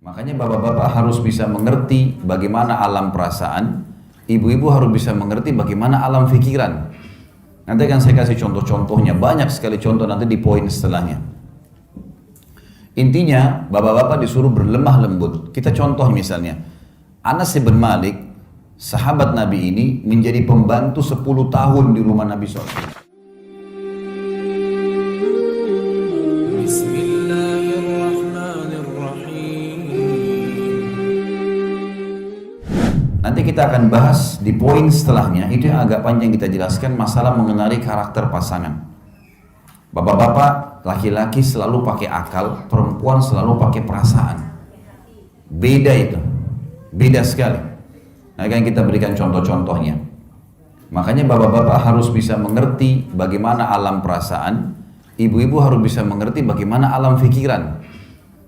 Makanya bapak-bapak harus bisa mengerti bagaimana alam perasaan, ibu-ibu harus bisa mengerti bagaimana alam pikiran. Nanti akan saya kasih contoh-contohnya, banyak sekali contoh nanti di poin setelahnya. Intinya, bapak-bapak disuruh berlemah lembut. Kita contoh misalnya, Anas bin Malik, sahabat Nabi ini menjadi pembantu 10 tahun di rumah Nabi SAW. Nanti kita akan bahas di poin setelahnya, itu yang agak panjang kita jelaskan masalah mengenali karakter pasangan. Bapak-bapak, laki-laki selalu pakai akal, perempuan selalu pakai perasaan. Beda itu, beda sekali. Nah, kan kita berikan contoh-contohnya. Makanya bapak-bapak harus bisa mengerti bagaimana alam perasaan, ibu-ibu harus bisa mengerti bagaimana alam pikiran.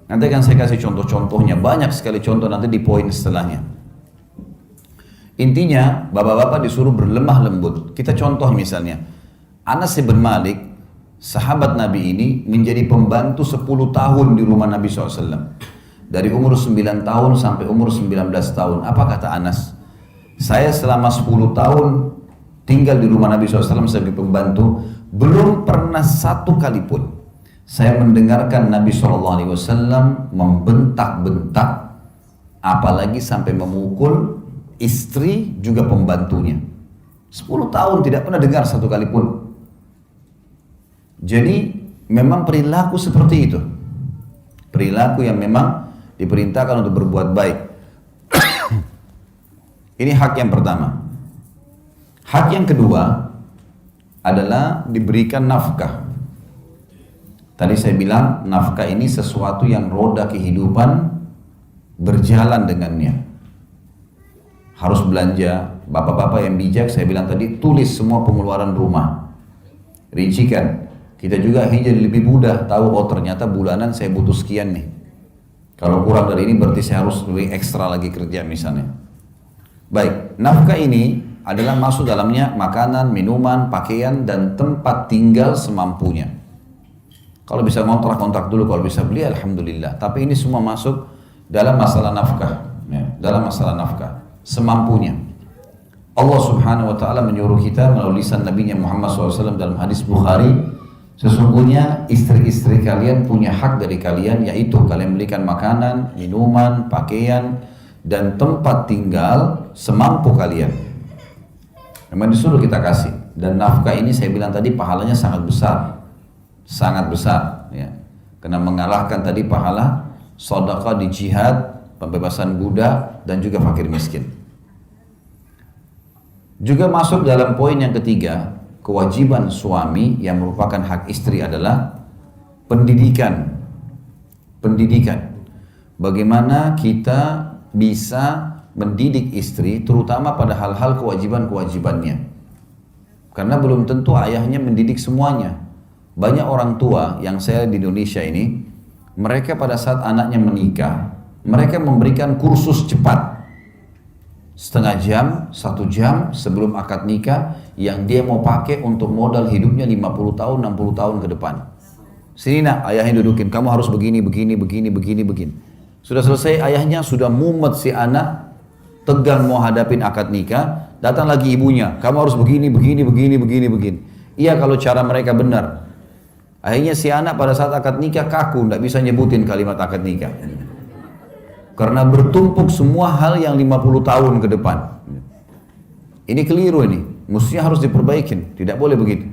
Nanti akan saya kasih contoh-contohnya, banyak sekali contoh nanti di poin setelahnya. Intinya, bapak-bapak disuruh berlemah lembut. Kita contoh misalnya, Anas bin Malik, sahabat Nabi ini menjadi pembantu 10 tahun di rumah Nabi SAW. Dari umur 9 tahun sampai umur 19 tahun. Apa kata Anas? Saya selama 10 tahun tinggal di rumah Nabi SAW sebagai pembantu, belum pernah satu kali pun saya mendengarkan Nabi SAW membentak-bentak, apalagi sampai memukul istri juga pembantunya. 10 tahun tidak pernah dengar satu kali pun. Jadi memang perilaku seperti itu. Perilaku yang memang diperintahkan untuk berbuat baik. Ini hak yang pertama. Hak yang kedua adalah diberikan nafkah. Tadi saya bilang nafkah ini sesuatu yang roda kehidupan berjalan dengannya. Harus belanja, bapak-bapak yang bijak, saya bilang tadi, tulis semua pengeluaran rumah. Rincikan. Kita juga jadi lebih mudah tahu, oh ternyata bulanan saya butuh sekian nih. Kalau kurang dari ini berarti saya harus lebih ekstra lagi kerja misalnya. Baik, nafkah ini adalah masuk dalamnya makanan, minuman, pakaian, dan tempat tinggal semampunya. Kalau bisa kontrak dulu, kalau bisa beli alhamdulillah. Tapi ini semua masuk dalam masalah nafkah. Ya, dalam masalah nafkah. Semampunya. Allah subhanahu wa ta'ala menyuruh kita melalui lisan Nabi Muhammad SAW dalam hadis Bukhari, sesungguhnya istri-istri kalian punya hak dari kalian, yaitu kalian belikan makanan, minuman, pakaian, dan tempat tinggal semampu kalian. Memang disuruh kita kasih. Dan nafkah ini saya bilang tadi pahalanya sangat besar. Sangat besar. Ya. Karena mengalahkan tadi pahala sedekah di jihad, pembebasan budak, dan juga fakir miskin. Juga masuk dalam poin yang ketiga, kewajiban suami yang merupakan hak istri adalah pendidikan. Pendidikan. Bagaimana kita bisa mendidik istri, terutama pada hal-hal kewajiban-kewajibannya. Karena belum tentu ayahnya mendidik semuanya. Banyak orang tua yang saya di Indonesia ini, mereka pada saat anaknya menikah, mereka memberikan kursus cepat. Setengah jam, 1 jam sebelum akad nikah yang dia mau pakai untuk modal hidupnya 50 tahun, 60 tahun ke depan. Sini nak, ayahnya dudukin, kamu harus begini. Sudah selesai, ayahnya sudah mumet si anak, tegang mau hadapin akad nikah, datang lagi ibunya, kamu harus begini. Iya kalau cara mereka benar. Akhirnya si anak pada saat akad nikah kaku, tidak bisa nyebutin kalimat akad nikah. Karena bertumpuk semua hal yang 50 tahun ke depan. Ini keliru ini. Mestinya harus diperbaikin. Tidak boleh begitu.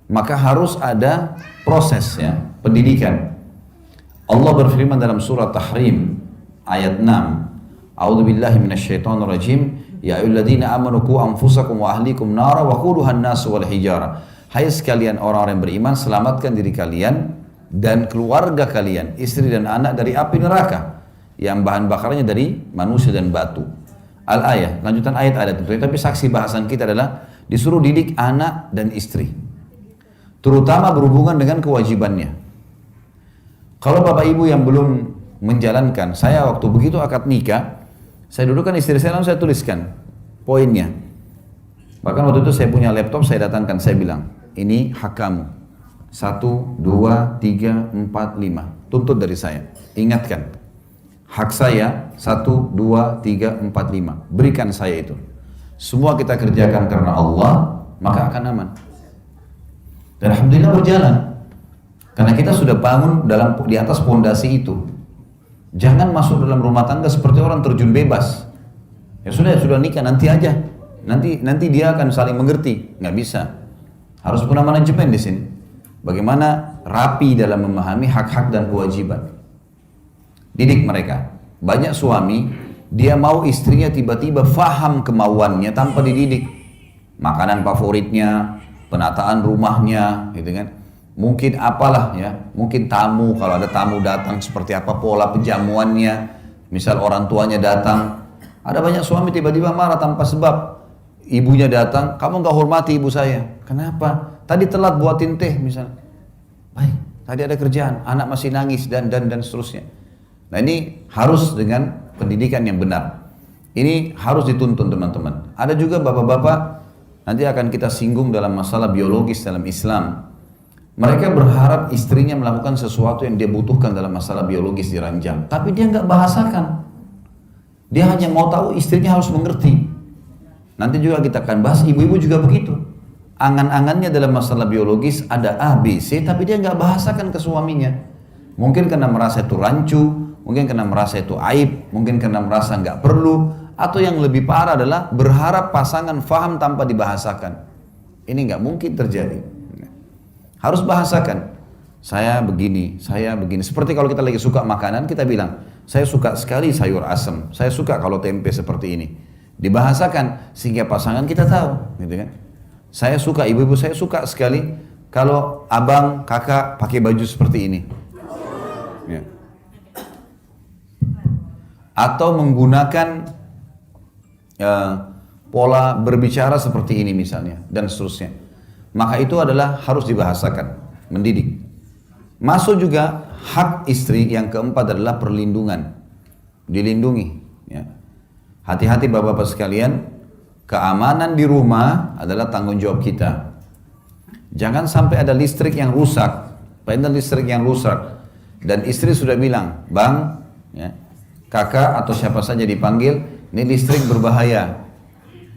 Maka harus ada proses ya, pendidikan. Allah berfirman dalam surah Tahrim ayat 6. A'udzubillahi minasyaitonirrajim. Ya ayyuhalladzina amanu qu anfusakum wa ahlikum nara wa quduhan nas wal hijara. Hai sekalian orang-orang yang beriman, selamatkan diri kalian dan keluarga kalian, istri dan anak dari api neraka yang bahan bakarnya dari manusia dan batu. Al-ayah, lanjutan ayat ada tentunya, tapi saksi bahasan kita adalah disuruh didik anak dan istri, terutama berhubungan dengan kewajibannya. Kalau bapak ibu yang belum menjalankan, saya waktu begitu akad nikah, saya dudukkan istri saya, lalu saya tuliskan poinnya. Bahkan waktu itu saya punya laptop, saya datangkan, saya bilang, ini hak kamu. 1, 2, 3, 4, 5. Tuntut dari saya. Ingatkan. hak saya 1, 2, 3, 4, 5. Berikan saya itu. Semua kita kerjakan karena Allah, maka akan aman. Dan alhamdulillah berjalan. Karena kita sudah bangun di atas pondasi itu. Jangan masuk dalam rumah tangga seperti orang terjun bebas. Ya sudah nikah nanti aja. Nanti dia akan saling mengerti. Nggak bisa. Harus punya manajemen di sini. Bagaimana rapi dalam memahami hak-hak dan kewajiban. Didik mereka. Banyak suami, dia mau istrinya tiba-tiba faham kemauannya tanpa dididik. Makanan favoritnya, penataan rumahnya, gitu kan. Mungkin apalah ya, mungkin tamu, kalau ada tamu datang seperti apa pola penjamuannya. Misal orang tuanya datang, ada banyak suami tiba-tiba marah tanpa sebab. Ibunya datang, kamu gak hormati ibu saya. Kenapa? Tadi telat buatin teh misal. Baik, tadi ada kerjaan, anak masih nangis dan seterusnya. Nah ini harus dengan pendidikan yang benar. Ini harus dituntun teman-teman. Ada juga bapak-bapak, nanti akan kita singgung dalam masalah biologis dalam Islam. Mereka berharap istrinya melakukan sesuatu yang dia butuhkan dalam masalah biologis di ranjang. Tapi dia nggak bahasakan. Dia hanya mau tahu istrinya harus mengerti. Nanti juga kita akan bahas, ibu-ibu juga begitu. Angan-angannya dalam masalah biologis ada A, B, C, tapi dia nggak bahasakan ke suaminya. Mungkin karena merasa itu rancu, mungkin karena merasa itu aib, mungkin karena merasa nggak perlu, atau yang lebih parah adalah berharap pasangan faham tanpa dibahasakan. Ini nggak mungkin terjadi. Harus bahasakan. Saya begini. Seperti kalau kita lagi suka makanan, kita bilang, saya suka sekali sayur asam. Saya suka kalau tempe seperti ini. Dibahasakan sehingga pasangan kita tahu, gitu kan? Saya suka, ibu-ibu saya suka sekali kalau abang, kakak pakai baju seperti ini. Ya. Atau menggunakan pola berbicara seperti ini misalnya, dan seterusnya. Maka itu adalah harus dibahasakan, mendidik. Masuk juga hak istri yang keempat adalah perlindungan, dilindungi. Ya. Hati-hati bapak-bapak sekalian, keamanan di rumah adalah tanggung jawab kita. Jangan sampai ada listrik yang rusak, dan istri sudah bilang, bang, ya, kakak atau siapa saja dipanggil, ini listrik berbahaya.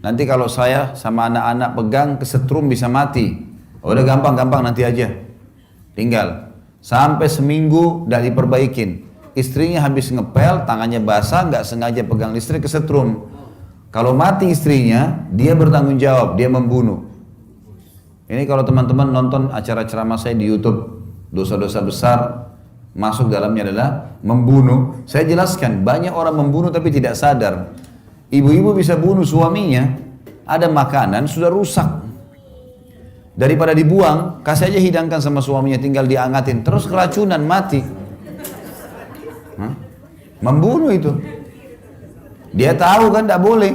Nanti kalau saya sama anak-anak pegang kesetrum bisa mati. Oh, udah gampang nanti aja. Tinggal. Sampai seminggu udah diperbaikin. Istrinya habis ngepel, tangannya basah, nggak sengaja pegang listrik kesetrum. Kalau mati istrinya, dia bertanggung jawab, dia membunuh. Ini kalau teman-teman nonton acara ceramah saya di YouTube, dosa-dosa besar masuk dalamnya adalah membunuh. Saya jelaskan, banyak orang membunuh tapi tidak sadar. Ibu-ibu bisa bunuh suaminya, ada makanan sudah rusak. Daripada dibuang, kasih aja hidangkan sama suaminya, tinggal diangatin, terus keracunan, mati. Membunuh itu. Dia tahu kan tidak boleh.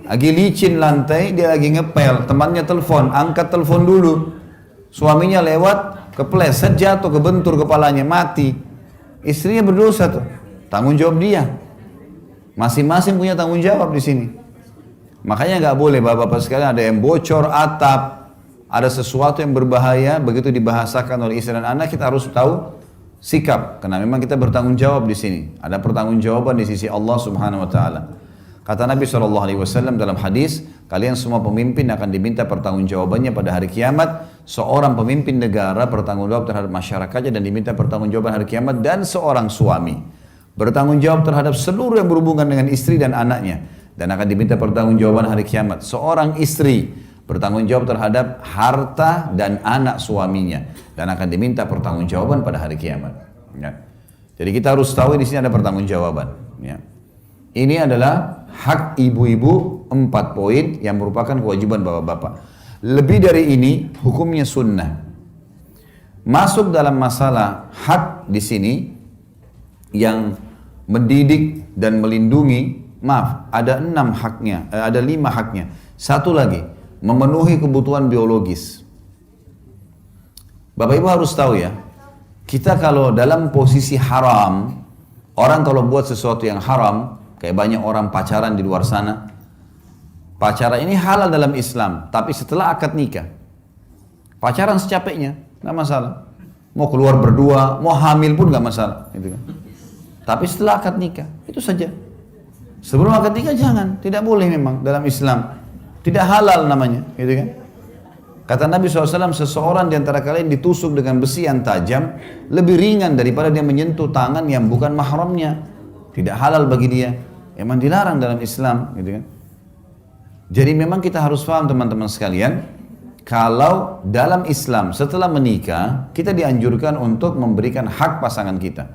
Lagi licin lantai, dia lagi ngepel, temannya telepon, angkat telepon dulu. Suaminya lewat, kepleset, jatuh, kebentur kepalanya, mati. Istrinya berdosa tuh, tanggung jawab dia. Masing-masing punya tanggung jawab di sini. Makanya nggak boleh bapak-bapak sekalian ada yang bocor atap, ada sesuatu yang berbahaya, begitu dibahasakan oleh istri dan anak kita harus tahu sikap, karena memang kita bertanggung jawab di sini. Ada pertanggungjawaban di sisi Allah Subhanahu Wa Taala. Kata Nabi SAW dalam hadis, kalian semua pemimpin akan diminta pertanggungjawabannya pada hari kiamat. Seorang pemimpin negara bertanggung jawab terhadap masyarakatnya dan diminta pertanggungjawaban hari kiamat, dan seorang suami bertanggung jawab terhadap seluruh yang berhubungan dengan istri dan anaknya dan akan diminta pertanggungjawaban hari kiamat. Seorang istri bertanggung jawab terhadap harta dan anak suaminya dan akan diminta pertanggungjawaban pada hari kiamat. Ya. Jadi kita harus tahu di sini ada pertanggungjawaban. Ya. Ini adalah hak ibu-ibu 4 poin yang merupakan kewajiban bapak-bapak. Lebih dari ini hukumnya sunnah. Masuk dalam masalah hak di sini yang mendidik dan melindungi, ada 5 haknya. Satu lagi, memenuhi kebutuhan biologis. Bapak Ibu harus tahu ya, kita kalau dalam posisi haram, orang kalau buat sesuatu yang haram, kayak banyak orang pacaran di luar sana. Pacaran ini halal dalam Islam, tapi setelah akad nikah. Pacaran secapeknya, nggak masalah. Mau keluar berdua, mau hamil pun nggak masalah. Gitu kan. Tapi setelah akad nikah, itu saja. Sebelum akad nikah jangan, tidak boleh memang dalam Islam. Tidak halal namanya, gitu kan? Kata Nabi SAW, seseorang di antara kalian ditusuk dengan besi yang tajam lebih ringan daripada dia menyentuh tangan yang bukan mahramnya. Tidak halal bagi dia. Emang dilarang dalam Islam, gitu kan? Jadi memang kita harus paham teman-teman sekalian, kalau dalam Islam setelah menikah, kita dianjurkan untuk memberikan hak pasangan kita.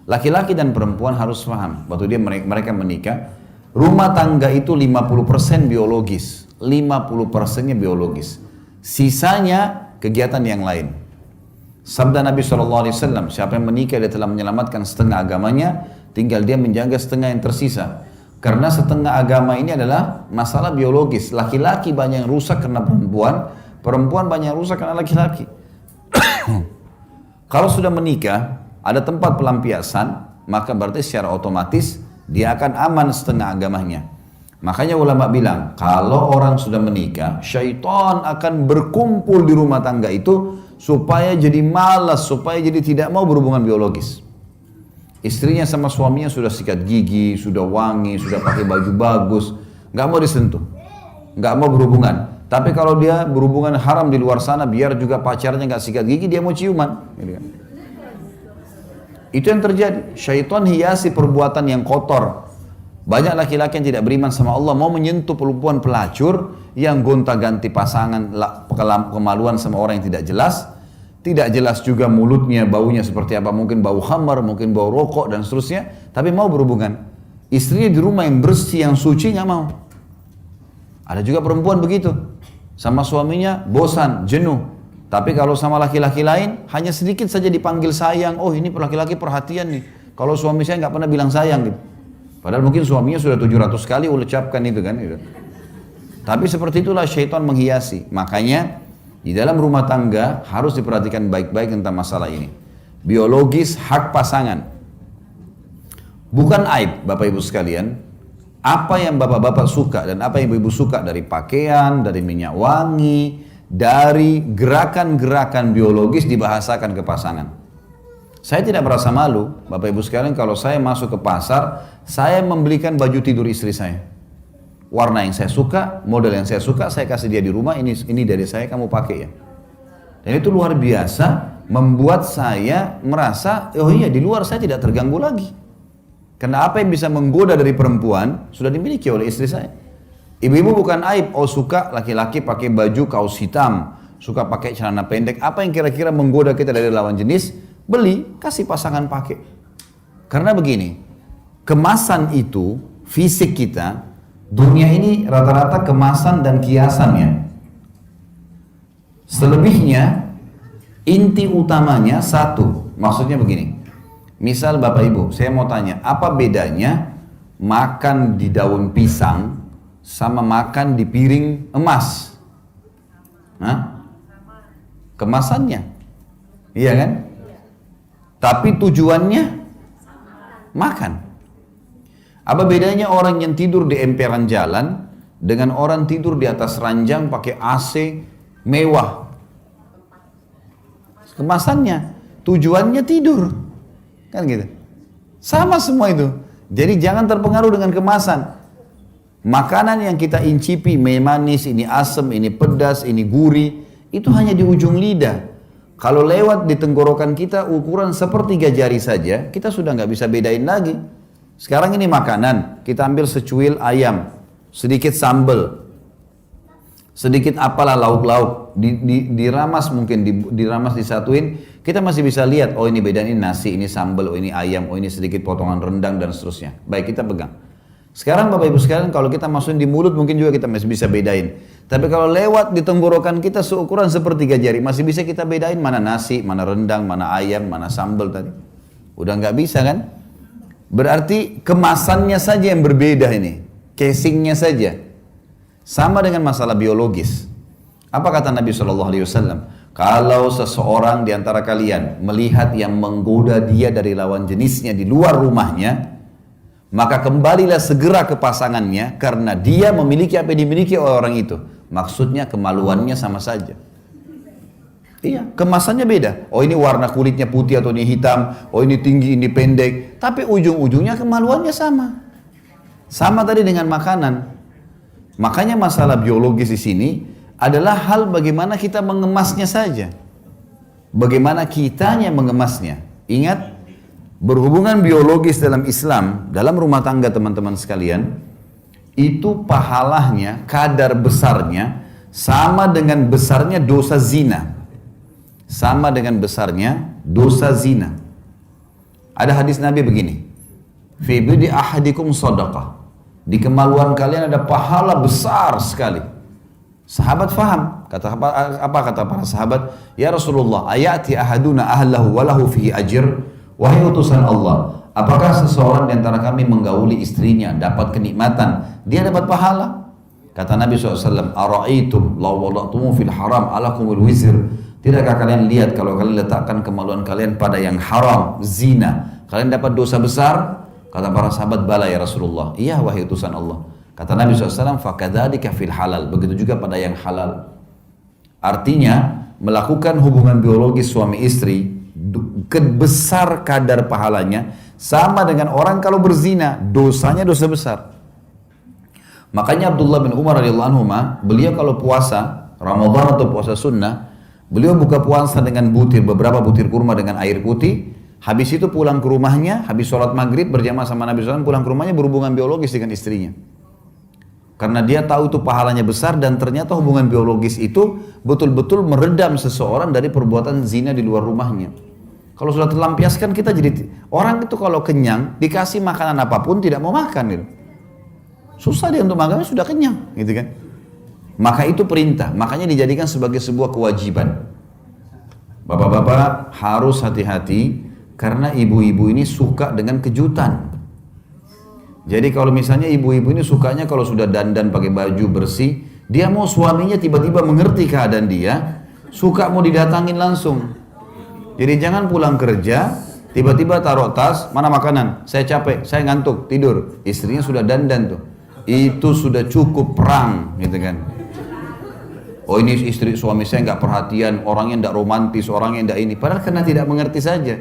Laki-laki dan perempuan harus paham, waktu mereka menikah, rumah tangga itu 50% biologis, 50%-nya biologis. Sisanya kegiatan yang lain. Sabda Nabi SAW, siapa yang menikah dia telah menyelamatkan setengah agamanya, tinggal dia menjaga setengah yang tersisa. Karena setengah agama ini adalah masalah biologis. Laki-laki banyak yang rusak karena perempuan, perempuan banyak yang rusak karena laki-laki. Kalau sudah menikah, ada tempat pelampiasan, maka berarti secara otomatis dia akan aman setengah agamanya. Makanya ulama bilang, kalau orang sudah menikah, syaitan akan berkumpul di rumah tangga itu supaya jadi malas, supaya jadi tidak mau berhubungan biologis. Istrinya sama suaminya sudah sikat gigi, sudah wangi, sudah pakai baju bagus, nggak mau disentuh, nggak mau berhubungan. Tapi kalau dia berhubungan haram di luar sana, biar juga pacarnya nggak sikat gigi, dia mau ciuman. Gitu kan. Itu yang terjadi. Syaitan hiasi perbuatan yang kotor. Banyak laki-laki yang tidak beriman sama Allah mau menyentuh perempuan pelacur yang gonta-ganti pasangan, kemaluan sama orang yang tidak jelas. Tidak jelas juga mulutnya, baunya seperti apa. Mungkin bau khamar, mungkin bau rokok dan seterusnya. Tapi mau berhubungan. Istrinya di rumah yang bersih, yang suci nggak mau. Ada juga perempuan begitu. Sama suaminya bosan, jenuh. Tapi kalau sama laki-laki lain, hanya sedikit saja dipanggil sayang. Oh ini laki-laki perhatian nih. Kalau suami saya nggak pernah bilang sayang gitu. Padahal mungkin suaminya sudah 700 kali ucapkan itu kan. Gitu. Tapi seperti itulah syaitan menghiasi. Makanya di dalam rumah tangga harus diperhatikan baik-baik tentang masalah ini. Biologis hak pasangan. Bukan aib Bapak Ibu sekalian. Apa yang bapak-bapak suka dan apa yang ibu-ibu suka dari pakaian, dari minyak wangi, dari gerakan-gerakan biologis dibahasakan ke pasangan. Saya tidak merasa malu, Bapak Ibu sekalian, kalau saya masuk ke pasar, saya membelikan baju tidur istri saya. Warna yang saya suka, model yang saya suka, saya kasih dia di rumah, ini dari saya, kamu pakai ya. Dan itu luar biasa, membuat saya merasa, oh iya di luar saya tidak terganggu lagi. Karena apa yang bisa menggoda dari perempuan, sudah dimiliki oleh istri saya. Ibu-ibu bukan aib, oh suka laki-laki pakai baju kaos hitam, suka pakai celana pendek, apa yang kira-kira menggoda kita dari lawan jenis, beli, kasih pasangan pakai. Karena begini, kemasan itu, fisik kita, dunia ini rata-rata kemasan dan kiasannya. Selebihnya, inti utamanya satu, maksudnya begini. Misal Bapak Ibu, saya mau tanya, apa bedanya makan di daun pisang sama makan di piring emas? Hah? Kemasannya, iya kan? Tapi tujuannya makan. Apa bedanya orang yang tidur di emperan jalan dengan orang tidur di atas ranjang pakai AC mewah? Kemasannya, tujuannya tidur, kan gitu. Sama semua itu. Jadi jangan terpengaruh dengan kemasan. Makanan yang kita incipi, manis, ini asam, ini pedas, ini gurih, itu hanya di ujung lidah. Kalau lewat di tenggorokan kita ukuran sepertiga jari saja, kita sudah nggak bisa bedain lagi. Sekarang ini makanan, kita ambil secuil ayam, sedikit sambal, sedikit apalah lauk-lauk, diramas mungkin, diramas disatuin, kita masih bisa lihat, oh ini bedain, ini nasi, ini sambal, oh ini ayam, oh ini sedikit potongan rendang dan seterusnya. Baik, kita pegang. Sekarang Bapak Ibu sekalian, kalau kita masukin di mulut mungkin juga kita masih bisa bedain. Tapi kalau lewat di tenggorokan kita seukuran sepertiga jari, masih bisa kita bedain mana nasi, mana rendang, mana ayam, mana sambal tadi. Udah nggak bisa kan? Berarti kemasannya saja yang berbeda ini, casingnya saja. Sama dengan masalah biologis. Apa kata Nabi SAW? Kalau seseorang di antara kalian melihat yang menggoda dia dari lawan jenisnya di luar rumahnya, maka kembalilah segera ke pasangannya karena dia memiliki apa yang dimiliki oleh orang itu. Maksudnya kemaluannya sama saja. Iya, kemasannya beda. Oh ini warna kulitnya putih atau ini hitam, oh ini tinggi, ini pendek. Tapi ujung-ujungnya kemaluannya sama. Sama tadi dengan makanan. Makanya masalah biologis di sini adalah hal bagaimana kita mengemasnya saja. Bagaimana kitanya mengemasnya. Ingat, berhubungan biologis dalam Islam, dalam rumah tangga teman-teman sekalian, itu pahalanya, kadar besarnya, sama dengan besarnya dosa zina. Sama dengan besarnya dosa zina. Ada hadis Nabi begini, fi bidi ahadikum sadaqah. Di kemaluan kalian ada pahala besar sekali. Sahabat faham, apa kata para sahabat? Ya Rasulullah, ayati ahaduna ahlahu walahu fihi ajr. Wahai utusan Allah, apakah seseorang di antara kami menggauli istrinya dapat kenikmatan, dia dapat pahala? Kata Nabi SAW, ara'aitum law wada'tumu fil haram alakumul wizr. Tidakkah kalian lihat kalau kalian letakkan kemaluan kalian pada yang haram, zina, kalian dapat dosa besar? Kata para sahabat, bala ya Rasulullah. Iya wahai utusan Allah. Kata Nabi SAW, fakadzalika fil halal. Begitu juga pada yang halal. Artinya, melakukan hubungan biologis suami istri, besar kadar pahalanya, sama dengan orang kalau berzina, dosanya dosa besar. Makanya Abdullah bin Umar radhiyallahu anhu, beliau kalau puasa, Ramadan atau puasa sunnah, beliau buka puasa dengan beberapa butir kurma dengan air putih. Habis itu pulang ke rumahnya, habis sholat maghrib berjamaah sama Nabi SAW, pulang ke rumahnya berhubungan biologis dengan istrinya. Karena dia tahu itu pahalanya besar dan ternyata hubungan biologis itu betul-betul meredam seseorang dari perbuatan zina di luar rumahnya. Kalau sudah terlampiaskan kita jadi, orang itu kalau kenyang, dikasih makanan apapun tidak mau makan gitu. Susah dia untuk makan, sudah kenyang gitu kan. Maka itu perintah, makanya dijadikan sebagai sebuah kewajiban. Bapak-bapak harus hati-hati karena ibu-ibu ini suka dengan kejutan. Jadi kalau misalnya ibu-ibu ini sukanya kalau sudah dandan pakai baju bersih, dia mau suaminya tiba-tiba mengerti keadaan dia, suka mau didatangin langsung. Jadi jangan pulang kerja, tiba-tiba taruh tas, mana makanan? Saya capek, saya ngantuk, tidur. Istrinya sudah dandan tuh. Itu sudah cukup perang gitu kan. Oh ini istri suami saya nggak perhatian, orangnya nggak romantis, orangnya nggak ini. Padahal karena tidak mengerti saja.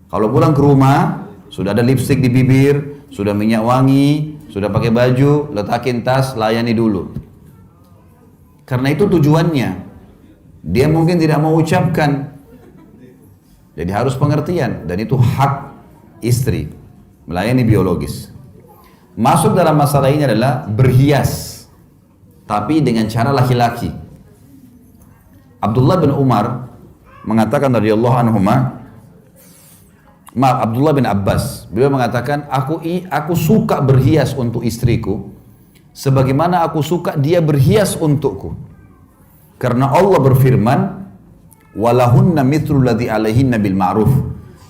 Kalau pulang ke rumah, sudah ada lipstik di bibir, sudah minyak wangi, sudah pakai baju, letakin tas, layani dulu. Karena itu tujuannya. Dia mungkin tidak mau ucapkan. Jadi harus pengertian. Dan itu hak istri, melayani biologis. Masuk dalam masalah ini adalah berhias, tapi dengan cara laki-laki. Abdullah bin Umar mengatakan radhiyallahu anhuma, Abdullah bin Abbas, beliau mengatakan, aku suka berhias untuk istriku, sebagaimana aku suka dia berhias untukku. Karena Allah berfirman, walahunna mithlu ladzi alaihinna bil ma'ruf,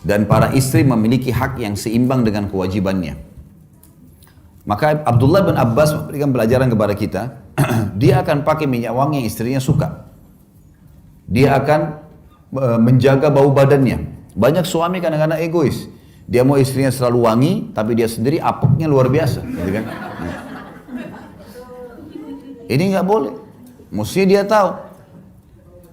dan para istri memiliki hak yang seimbang dengan kewajibannya. Maka Abdullah bin Abbas memberikan pelajaran kepada kita, dia akan pakai minyak wangi yang istrinya suka. Dia akan menjaga bau badannya. Banyak suami kadang-kadang egois. Dia mau istrinya selalu wangi, tapi dia sendiri apeknya luar biasa. Gitu kan? Ini nggak boleh. Mesti dia tahu.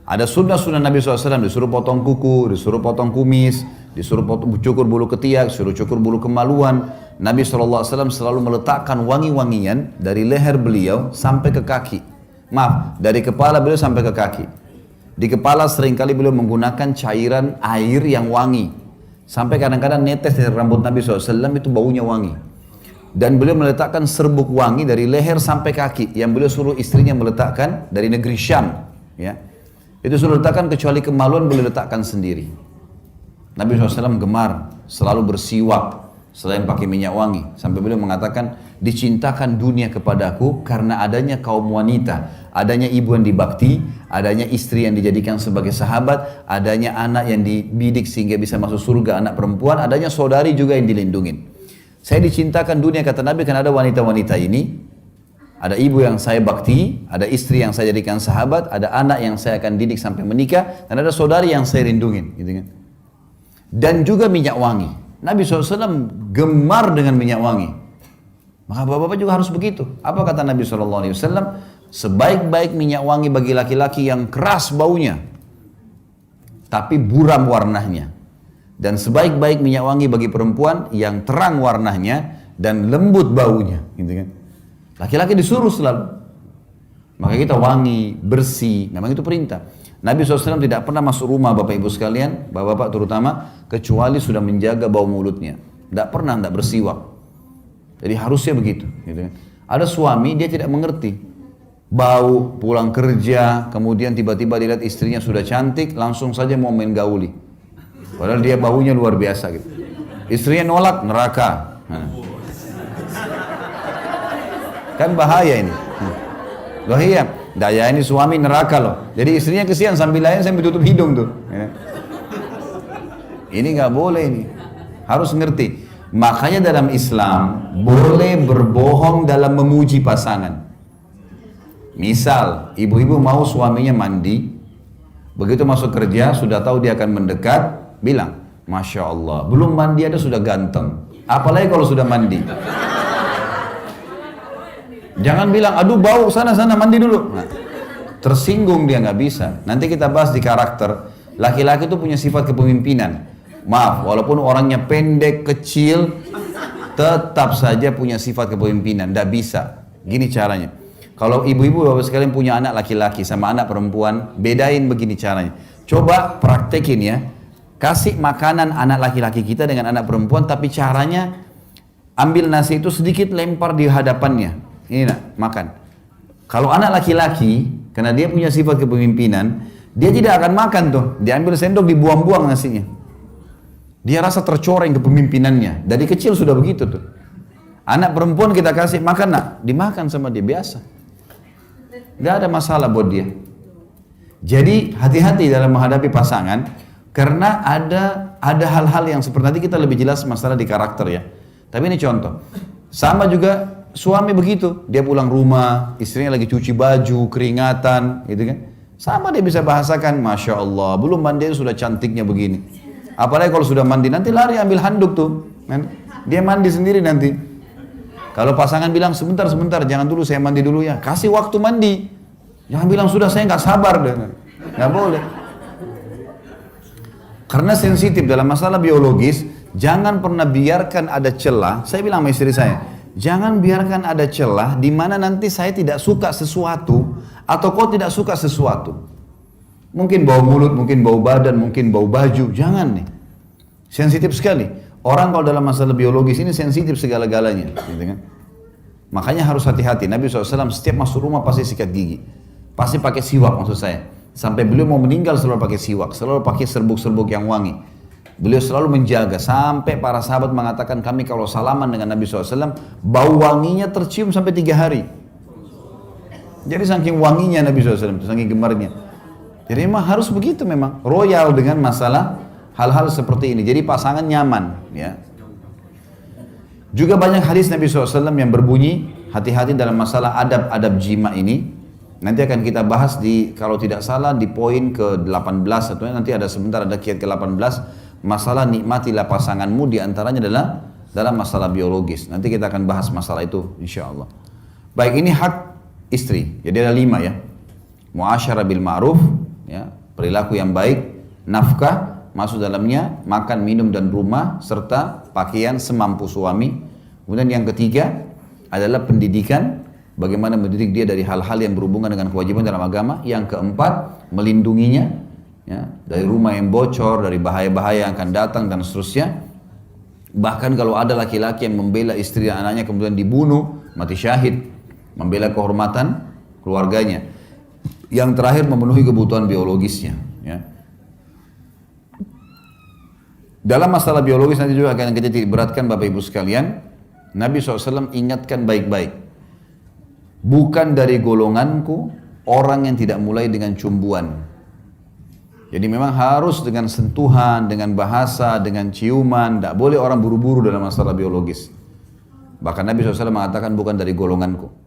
Ada sunnah-sunnah Nabi SAW, disuruh potong kuku, disuruh potong kumis, disuruh cukur bulu ketiak, disuruh cukur bulu kemaluan. Nabi SAW selalu meletakkan wangi-wangian dari leher beliau sampai ke kaki. Maaf, dari kepala beliau sampai ke kaki. Di kepala seringkali beliau menggunakan cairan air yang wangi. Sampai kadang-kadang netes dari rambut Nabi SAW itu baunya wangi. Dan beliau meletakkan serbuk wangi dari leher sampai kaki. Yang beliau suruh istrinya meletakkan dari negeri Syam. Ya. Itu suruh letakkan, kecuali kemaluan beliau letakkan sendiri. Nabi SAW gemar selalu bersiwak selain pakai minyak wangi. Sampai beliau mengatakan, dicintakan dunia kepadaku karena adanya kaum wanita. Adanya ibu yang dibakti, adanya istri yang dijadikan sebagai sahabat, adanya anak yang dibidik sehingga bisa masuk surga, anak perempuan, adanya saudari juga yang dilindungin. Saya dicintakan dunia, kata Nabi, karena ada wanita-wanita ini. Ada ibu yang saya bakti, ada istri yang saya jadikan sahabat, ada anak yang saya akan didik sampai menikah, dan ada saudari yang saya lindungin. Gitu kan. Dan juga minyak wangi. Nabi SAW gemar dengan minyak wangi. Maka bapak-bapak juga harus begitu. Apa kata Nabi SAW? Sebaik-baik minyak wangi bagi laki-laki yang keras baunya. tapi buram warnanya. Dan sebaik-baik minyak wangi bagi perempuan yang terang warnanya dan lembut baunya, gitu kan. Laki-laki disuruh selalu. Maka kita wangi, bersih, memang itu perintah. Nabi SAW tidak pernah masuk rumah Bapak Ibu sekalian, Bapak-Bapak terutama, kecuali sudah menjaga bau mulutnya. Tidak pernah tidak bersiwak. Jadi harusnya begitu, gitu kan. Ada suami dia tidak mengerti. Bau, pulang kerja, kemudian tiba-tiba dilihat istrinya sudah cantik, langsung saja mau main gauli. Padahal dia baunya luar biasa gitu. Istrinya nolak, neraka. Kan bahaya ini. Loh iya, daya ini suami neraka loh. Jadi istrinya kesian sambil layan sambil tutup hidung tuh. Ini nggak boleh ini. Harus ngerti. Makanya dalam Islam boleh berbohong dalam memuji pasangan. Misal, ibu-ibu mau suaminya mandi, begitu masuk kerja sudah tahu dia akan mendekat, bilang, Masya Allah, belum mandi ada sudah ganteng. Apalagi kalau sudah mandi. Jangan bilang, aduh bau, sana-sana mandi dulu. Nah, tersinggung dia, nggak bisa. Nanti kita bahas di karakter. Laki-laki itu punya sifat kepemimpinan. Maaf, walaupun orangnya pendek, kecil, tetap saja punya sifat kepemimpinan. Nggak bisa. Gini caranya. Kalau ibu-ibu bapak sekalian punya anak laki-laki sama anak perempuan, bedain begini caranya. Coba praktekin ya. Kasih makanan anak laki-laki kita dengan anak perempuan, tapi caranya ambil nasi itu sedikit lempar di hadapannya. Ini nak, makan. Kalau anak laki-laki, karena dia punya sifat kepemimpinan, dia tidak akan makan tuh. Dia ambil sendok, dibuang-buang nasinya. Dia rasa tercoreng kepemimpinannya. Dari kecil sudah begitu tuh. Anak perempuan kita kasih makan, nak, dimakan sama dia biasa. Tidak ada masalah buat dia. Jadi hati-hati dalam menghadapi pasangan, karena ada hal-hal yang seperti nanti kita lebih jelas masalah di karakter ya. Tapi ini contoh. Sama juga suami begitu, dia pulang rumah, istrinya lagi cuci baju, keringatan, gitu kan. Sama dia bisa bahasakan, Masya Allah, belum mandi sudah cantiknya begini. Apalagi kalau sudah mandi, nanti lari ambil handuk tuh. Dia mandi sendiri nanti. Kalau pasangan bilang, sebentar, jangan dulu saya mandi dulu ya. Kasih waktu mandi. Jangan bilang, sudah saya nggak sabar. Nggak boleh. Karena sensitif dalam masalah biologis, jangan pernah biarkan ada celah. Saya bilang sama istri saya, jangan biarkan ada celah di mana nanti saya tidak suka sesuatu atau kau tidak suka sesuatu. Mungkin bau mulut, mungkin bau badan, mungkin bau baju. Jangan nih. Sensitif sekali. Orang kalau dalam masalah biologis ini sensitif segala-galanya. Gitu kan? Makanya harus hati-hati. Nabi SAW setiap masuk rumah pasti sikat gigi. Pasti pakai siwak maksud saya. Sampai beliau mau meninggal selalu pakai siwak. Selalu pakai serbuk-serbuk yang wangi. Beliau selalu menjaga. Sampai para sahabat mengatakan kami kalau salaman dengan Nabi SAW, bau wanginya tercium sampai 3 hari. Jadi saking wanginya Nabi SAW, saking gemarnya. Jadi memang harus begitu memang. Royal dengan masalah hal-hal seperti ini. Jadi pasangan nyaman. Ya. Juga banyak hadis Nabi SAW yang berbunyi, hati-hati dalam masalah adab-adab jima ini. Nanti akan kita bahas kalau tidak salah di poin ke-18 atau nanti ada sebentar ada kiat ke-18. Masalah nikmatilah pasanganmu diantaranya adalah dalam masalah biologis. Nanti kita akan bahas masalah itu insya Allah. Baik, ini hak istri. Jadi ada 5 ya. Muasyarah bil ma'ruf, ya, perilaku yang baik, nafkah, masuk dalamnya makan, minum dan rumah serta pakaian semampu suami. Kemudian yang ketiga adalah pendidikan, bagaimana mendidik dia dari hal-hal yang berhubungan dengan kewajiban dalam agama. Yang keempat, melindunginya ya, dari rumah yang bocor, dari bahaya-bahaya yang akan datang dan seterusnya. Bahkan kalau ada laki-laki yang membela istri dan anaknya kemudian dibunuh, mati syahid, membela kehormatan keluarganya. Yang terakhir memenuhi kebutuhan biologisnya ya. Dalam masalah biologis nanti juga akan kita beratkan Bapak Ibu sekalian. Nabi SAW ingatkan baik-baik. Bukan dari golonganku orang yang tidak mulai dengan cumbuan. Jadi memang harus dengan sentuhan, dengan bahasa, dengan ciuman. Tidak boleh orang buru-buru dalam masalah biologis. Bahkan Nabi SAW mengatakan bukan dari golonganku.